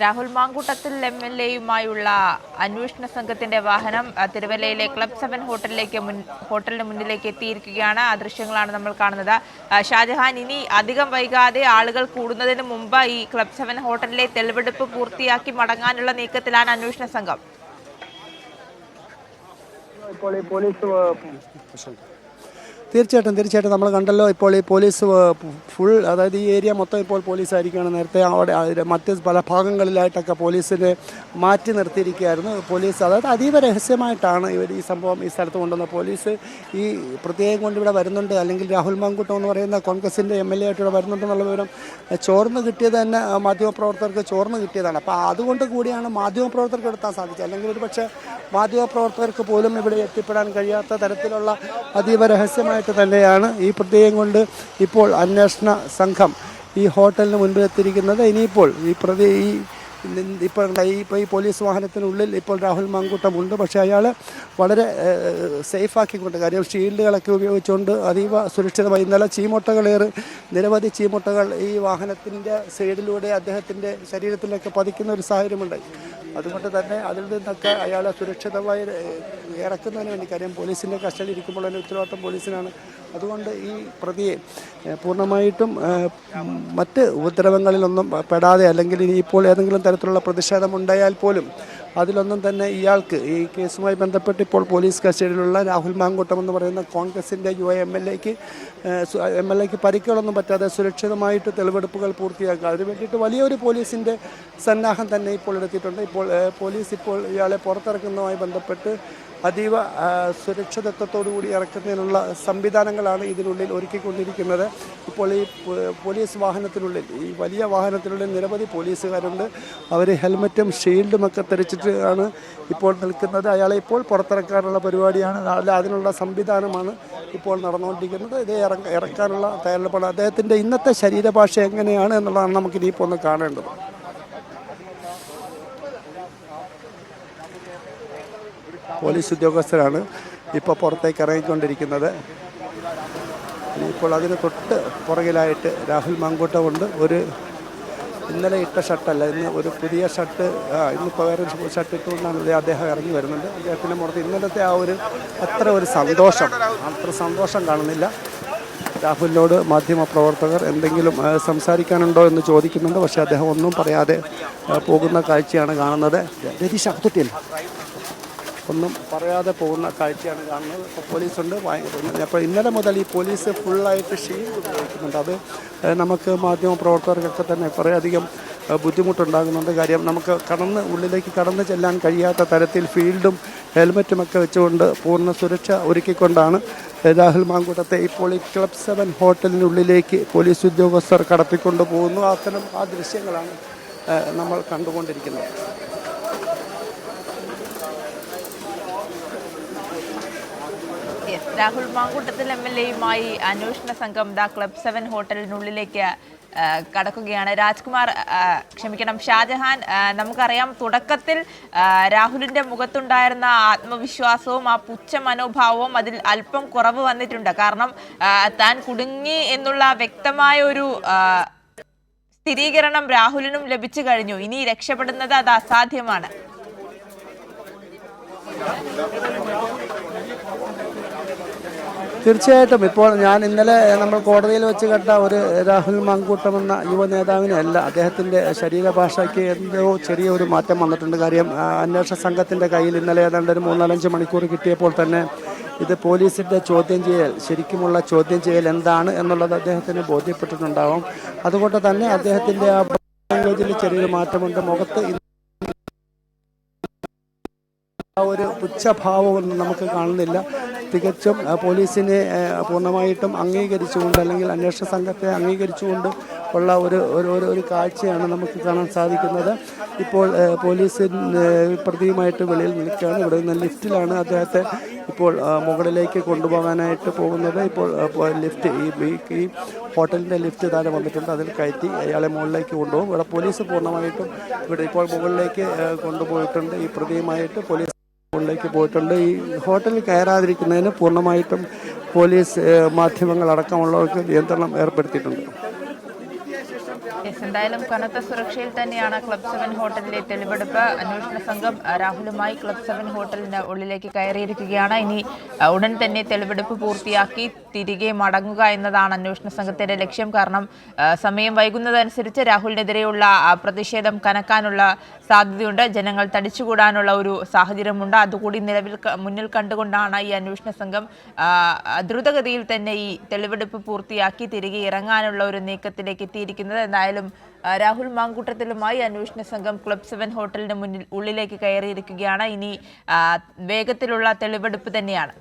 രാഹുൽ മാങ്കൂട്ടത്തിൽ എംഎൽഎയുമായുള്ള അന്വേഷണ സംഘത്തിന്റെ വാഹനം തിരുവല്ലയിലെ ക്ലബ് 7 ഹോട്ടലിന് മുന്നിലേക്ക് എത്തിയിരിക്കുകയാണ്. ആ ദൃശ്യങ്ങളാണ് നമ്മൾ കാണുന്നത്. ഷാജഹാൻ, ഇനി അധികം വൈകാതെ ആളുകൾ കൂടുന്നതിന് മുമ്പ് ഈ ക്ലബ് 7 ഹോട്ടലിലെ തെളിവെടുപ്പ് പൂർത്തിയാക്കി മടങ്ങാനുള്ള നീക്കത്തിലാണ് അന്വേഷണ സംഘം. തീർച്ചയായിട്ടും നമ്മൾ കണ്ടല്ലോ. ഇപ്പോൾ ഈ പോലീസ് ഫുൾ, അതായത് ഈ ഏരിയ മൊത്തം ഇപ്പോൾ പോലീസായിരിക്കുകയാണ്. നേരത്തെ അവിടെ മറ്റ് പല ഭാഗങ്ങളിലായിട്ടൊക്കെ പോലീസിനെ മാറ്റി നിർത്തിയിരിക്കുകയായിരുന്നു. പോലീസ് അതായത് അതീവ രഹസ്യമായിട്ടാണ് ഇവർ ഈ സംഭവം ഈ സ്ഥലത്ത് കൊണ്ടുവന്നത്. പോലീസ് ഈ പ്രത്യേകം കൊണ്ട് ഇവിടെ വരുന്നുണ്ട്, അല്ലെങ്കിൽ രാഹുൽ മാങ്കൂട്ടം എന്ന് പറയുന്ന കോൺഗ്രസിൻ്റെ MLA ആയിട്ട് ഇവിടെ വരുന്നുണ്ടെന്നുള്ള വിവരം ചോർന്ന് കിട്ടിയത് തന്നെ മാധ്യമപ്രവർത്തകർക്ക് ചോർന്ന് കിട്ടിയതാണ്. അപ്പോൾ അതുകൊണ്ട് കൂടിയാണ് മാധ്യമപ്രവർത്തകർക്ക് എടുത്താൻ സാധിച്ചത്. അല്ലെങ്കിൽ ഒരു പക്ഷേ മാധ്യമപ്രവർത്തകർക്ക് പോലും ഇവിടെ എത്തിപ്പെടാൻ കഴിയാത്ത തരത്തിലുള്ള അതീവ രഹസ്യമായിട്ട് തന്നെയാണ് ഈ പ്രത്യേകം കൊണ്ട് ഇപ്പോൾ അന്വേഷണ സംഘം ഈ ഹോട്ടലിന് മുൻപിലെത്തിയിരിക്കുന്നത്. ഇനിയിപ്പോൾ ഇപ്പോൾ ഈ പോലീസ് വാഹനത്തിനുള്ളിൽ ഇപ്പോൾ രാഹുൽ മാങ്കൂട്ടമുണ്ട്. പക്ഷേ അയാൾ വളരെ സേഫാക്കിക്കൊണ്ട്, കാര്യം ഷീൽഡുകളൊക്കെ ഉപയോഗിച്ചുകൊണ്ട് അതീവ സുരക്ഷിതമായി. ഇന്നലെ നിരവധി ചീമുട്ടകൾ ഈ വാഹനത്തിൻ്റെ സൈഡിലൂടെ അദ്ദേഹത്തിൻ്റെ ശരീരത്തിലൊക്കെ പതിക്കുന്ന ഒരു സാഹചര്യമുണ്ടായി. അതുകൊണ്ട് തന്നെ അതിൽ നിന്നൊക്കെ അയാളെ സുരക്ഷിതമായി ഇറക്കുന്നതിന് വേണ്ടി, കാര്യം പോലീസിൻ്റെ കസ്റ്റഡിയിൽ ഇരിക്കുമ്പോൾ അതിൻ്റെ ഉത്തരവാദിത്വം പോലീസിനാണ്. അതുകൊണ്ട് ഈ പ്രതിയെ പൂർണ്ണമായിട്ടും മറ്റ് ഉപദ്രവങ്ങളിലൊന്നും പെടാതെ, അല്ലെങ്കിൽ ഇനിയിപ്പോൾ ഏതെങ്കിലും തരത്തിലുള്ള പ്രതിഷേധമുണ്ടായാൽ പോലും അതിലൊന്നും തന്നെ ഇയാൾക്ക് ഈ കേസുമായി ബന്ധപ്പെട്ട് ഇപ്പോൾ പോലീസ് കസ്റ്റഡിയിലുള്ള രാഹുൽ മാങ്കൂട്ടം എന്ന് പറയുന്ന കോൺഗ്രസിൻ്റെ യുവ MLAക്ക് പരിക്കുകളൊന്നും പറ്റാതെ സുരക്ഷിതമായിട്ട് തെളിവെടുപ്പുകൾ പൂർത്തിയാക്കുക. അതിന് വേണ്ടിയിട്ട് വലിയൊരു പോലീസിൻ്റെ സന്നാഹം തന്നെ ഇപ്പോൾ എടുത്തിട്ടുണ്ട്. പോലീസ് ഇപ്പോൾ ഇയാളെ പുറത്തിറക്കുന്നതുമായി ബന്ധപ്പെട്ട് അതീവ സുരക്ഷിതത്വത്തോടുകൂടി ഇറക്കുന്നതിനുള്ള സംവിധാനങ്ങളാണ് ഇതിനുള്ളിൽ ഒരുക്കിക്കൊണ്ടിരിക്കുന്നത്. ഇപ്പോൾ ഈ പോലീസ് വാഹനത്തിനുള്ളിൽ, ഈ വലിയ വാഹനത്തിനുള്ളിൽ നിരവധി പോലീസുകാരുണ്ട്. അവർ ഹെൽമറ്റും ഷീൽഡുമൊക്കെ ധരിച്ചിട്ട് ആണ് ഇപ്പോൾ നിൽക്കുന്നത്. അയാളെ ഇപ്പോൾ പുറത്തിറക്കാനുള്ള പരിപാടിയാണ്, അതിനുള്ള സംവിധാനമാണ് ഇപ്പോൾ നടന്നുകൊണ്ടിരിക്കുന്നത്. ഇത് ഇറക്കാനുള്ള തയ്യാറെടുപ്പാണ്. അദ്ദേഹത്തിൻ്റെ ഇന്നത്തെ ശരീരഭാഷ എങ്ങനെയാണ് എന്നുള്ളതാണ് നമുക്കിനിയിപ്പോൾ ഒന്ന് കാണേണ്ടത്. പോലീസ് ഉദ്യോഗസ്ഥരാണ് ഇപ്പോൾ പുറത്തേക്ക് ഇറങ്ങിക്കൊണ്ടിരിക്കുന്നത്. ഇപ്പോൾ അതിന് തൊട്ട് പുറകിലായിട്ട് രാഹുൽ മാങ്കൂട്ടമുണ്ട്. ഇന്നലെ ഇട്ട ഷർട്ടല്ല, ഇന്ന് ഒരു പുതിയ ഷർട്ട്, ഇന്നിപ്പോൾ വേറെ ഷർട്ട് ഇട്ടുകൊണ്ടാണ് അദ്ദേഹം ഇറങ്ങി വരുന്നുണ്ട്. അദ്ദേഹത്തിൻ്റെ മുഖത്ത് ഇന്നലത്തെ അത്ര സന്തോഷം കാണുന്നില്ല. രാഹുലിനോട് മാധ്യമപ്രവർത്തകർ എന്തെങ്കിലും സംസാരിക്കാനുണ്ടോ എന്ന് ചോദിക്കുന്നുണ്ട്. പക്ഷേ അദ്ദേഹം ഒന്നും പറയാതെ പോകുന്ന കാഴ്ചയാണ് കാണുന്നത്. ഒന്നും പറയാതെ പോകുന്ന കാഴ്ചയാണ് കാണുന്നത്. ഇപ്പോൾ പോലീസുണ്ട്. അപ്പോൾ ഇന്നലെ മുതൽ ഈ പോലീസ് ഫുള്ളായിട്ട് ഷീൽഡ് ഉപയോഗിക്കുന്നുണ്ട്. അത് നമുക്ക് മാധ്യമപ്രവർത്തകർക്കൊക്കെ തന്നെ കുറേയധികം ബുദ്ധിമുട്ടുണ്ടാകുന്നുണ്ട്. കാര്യം നമുക്ക് ഉള്ളിലേക്ക് കടന്നു ചെല്ലാൻ കഴിയാത്ത തരത്തിൽ ഫീൽഡും ഹെൽമറ്റുമൊക്കെ വെച്ചുകൊണ്ട് പൂർണ്ണ സുരക്ഷ ഒരുക്കിക്കൊണ്ടാണ് രാഹുൽ മാങ്കൂട്ടത്തെ ഇപ്പോൾ ഈ ക്ലബ് 7 ഹോട്ടലിനുള്ളിലേക്ക് പോലീസ് ഉദ്യോഗസ്ഥർ കടത്തിക്കൊണ്ട് പോകുന്നു. ആ ദൃശ്യങ്ങളാണ് നമ്മൾ കണ്ടുകൊണ്ടിരിക്കുന്നത്. രാഹുൽ മാങ്കൂട്ടത്തിൽ MLAയുമായി അന്വേഷണ സംഘം ക്ലബ് 7 ഹോട്ടലിനുള്ളിലേക്ക് കടക്കുകയാണ്. ഷാജഹാൻ, നമുക്കറിയാം തുടക്കത്തിൽ രാഹുലിന്റെ മുഖത്തുണ്ടായിരുന്ന ആത്മവിശ്വാസവും ആ പുച്ഛ മനോഭാവവും അതിൽ അല്പം കുറവ് വന്നിട്ടുണ്ട്. കാരണം താൻ കുടുങ്ങി എന്നുള്ള വ്യക്തമായ ഒരു സ്ഥിരീകരണം രാഹുലിനും ലഭിച്ചു കഴിഞ്ഞു. ഇനി രക്ഷപ്പെടുന്നത് അത് അസാധ്യമാണ്. തീർച്ചയായിട്ടും ഇപ്പോൾ ഇന്നലെ നമ്മൾ കോടതിയിൽ വെച്ച് കണ്ട ഒരു രാഹുൽ മാങ്കൂട്ടം എന്ന യുവ നേതാവിനെ അല്ല. അദ്ദേഹത്തിൻ്റെ ശരീരഭാഷയ്ക്ക് എന്തോ ചെറിയൊരു മാറ്റം വന്നിട്ടുണ്ട്. കാര്യം അന്വേഷണ സംഘത്തിൻ്റെ കയ്യിൽ ഇന്നലെ ഏതാണ്ട് ഒരു 3-4 മണിക്കൂർ കിട്ടിയപ്പോൾ തന്നെ ഇത് പോലീസിൻ്റെ ചോദ്യം ചെയ്യൽ, ശരിക്കുമുള്ള ചോദ്യം ചെയ്യൽ എന്താണ് എന്നുള്ളത് അദ്ദേഹത്തിന് ബോധ്യപ്പെട്ടിട്ടുണ്ടാവും. അതുകൊണ്ട് തന്നെ അദ്ദേഹത്തിൻ്റെ ആ ലാംഗ്വേജിൽ ചെറിയൊരു മാറ്റമുണ്ട്. മുഖത്ത് ഒരു പുച്ഛഭാവമൊന്നും നമുക്ക് കാണുന്നില്ല. തികച്ചും പോലീസിനെ പൂർണ്ണമായിട്ടും അംഗീകരിച്ചുകൊണ്ട്, അല്ലെങ്കിൽ അന്വേഷണ സംഘത്തെ അംഗീകരിച്ചുകൊണ്ട് ഉള്ള ഒരു കാഴ്ചയാണ് നമുക്ക് കാണാൻ സാധിക്കുന്നത്. ഇപ്പോൾ പോലീസ് പ്രതിയുമായിട്ട് വെളിയിൽ നിൽക്കുകയാണ്. ഇവിടെ നിന്ന് ലിഫ്റ്റിലാണ് അദ്ദേഹത്തെ ഇപ്പോൾ മുകളിലേക്ക് കൊണ്ടുപോകാനായിട്ട് പോകുന്നത്. ഇപ്പോൾ ലിഫ്റ്റ് ഈ ഹോട്ടലിൻ്റെ ലിഫ്റ്റ് താഴെ വന്നിട്ടുണ്ട്. അതിൽ കയറ്റി അയാളെ മുകളിലേക്ക് കൊണ്ടുപോകും. ഇവിടെ പോലീസ് പൂർണ്ണമായിട്ടും ഇപ്പോൾ മുകളിലേക്ക് കൊണ്ടുപോയിട്ടുണ്ട്. ഈ പ്രതിയുമായിട്ട് പോലീസ് ിലേക്ക് പോയിട്ടുണ്ട്. ഈ ഹോട്ടലിൽ കയറാതിരിക്കുന്നതിന് പൂർണ്ണമായിട്ടും പോലീസ് മാധ്യമങ്ങളടക്കമുള്ളവർക്ക് നിയന്ത്രണം ഏർപ്പെടുത്തിയിട്ടുണ്ട്. എന്തായാലും കനത്ത സുരക്ഷയിൽ തന്നെയാണ് ക്ലബ് 7 ഹോട്ടലിലെ തെളിവെടുപ്പ്. അന്വേഷണ സംഘം രാഹുലുമായി ക്ലബ് 7 ഹോട്ടലിന്റെ ഉള്ളിലേക്ക് കയറിയിരിക്കുകയാണ്. ഇനി ഉടൻ തന്നെ തെളിവെടുപ്പ് പൂർത്തിയാക്കി തിരികെ മടങ്ങുക എന്നതാണ് അന്വേഷണ സംഘത്തിന്റെ ലക്ഷ്യം. കാരണം സമയം വൈകുന്നതനുസരിച്ച് രാഹുലിനെതിരെയുള്ള പ്രതിഷേധം കനക്കാനുള്ള സാധ്യതയുണ്ട്. ജനങ്ങൾ തടിച്ചുകൂടാനുള്ള ഒരു സാഹചര്യമുണ്ട്. അതുകൂടി മുന്നിൽ കണ്ടുകൊണ്ടാണ് ഈ അന്വേഷണ സംഘം ദ്രുതഗതിയിൽ തന്നെ ഈ തെളിവെടുപ്പ് പൂർത്തിയാക്കി തിരികെ ഇറങ്ങാനുള്ള ഒരു നീക്കത്തിലേക്ക് എത്തിയിരിക്കുന്നത്. എന്തായാലും രാഹുൽ മാങ്കൂട്ടത്തിലുമായി അന്വേഷണ സംഘം ക്ലബ് 7 ഹോട്ടലിന് ഉള്ളിലേക്ക് കയറിയിരിക്കുകയാണ്. ഇനി വേഗത്തിലുള്ള തെളിവെടുപ്പ് തന്നെയാണ്.